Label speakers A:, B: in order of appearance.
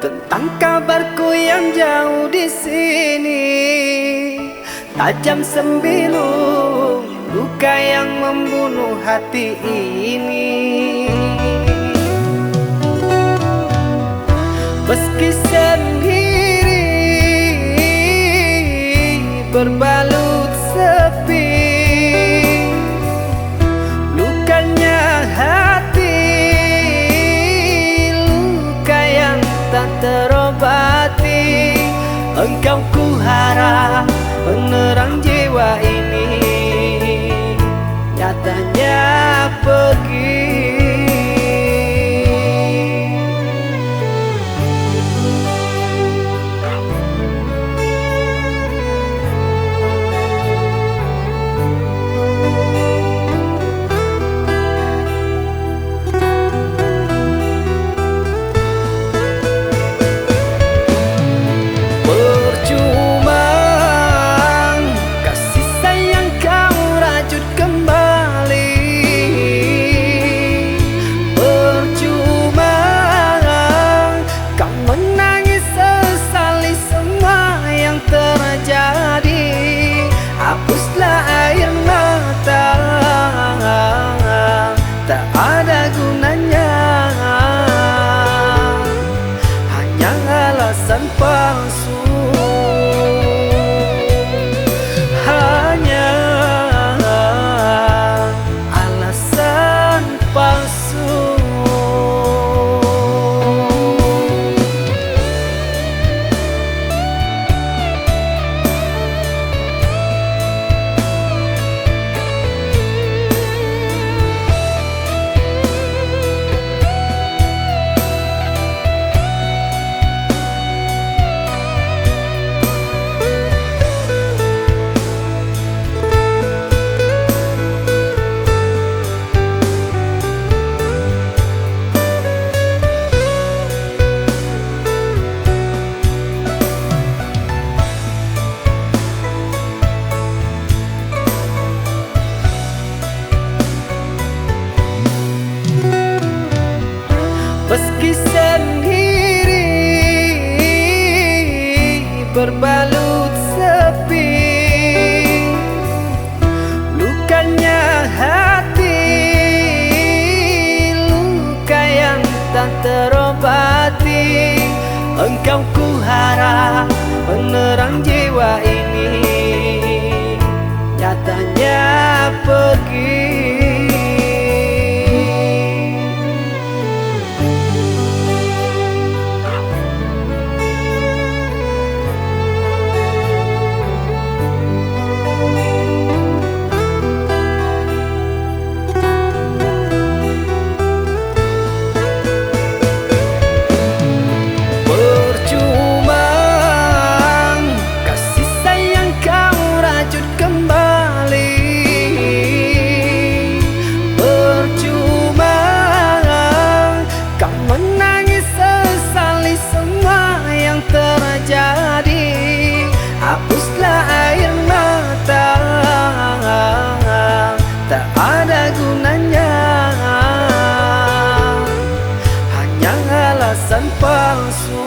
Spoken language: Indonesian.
A: tentang kabarku yang jauh di sini. Tajam sembilu luka yang membunuh hati ini. Meski sendiri berbalut sepi, lukanya hati, luka yang tak terobati. Engkau ku harap penerang jiwa ini, nyatanya pergi. Tak ada gunanya, hanya alasan palsu, hanya alasan palsu. Meski sendiri berbalut sepi, lukanya hati, luka yang tak terobati. Engkau ku harap penerang jiwa ini, nyatanya pergi. Hapuslah air mata, tak ada gunanya, hanya alasan palsu.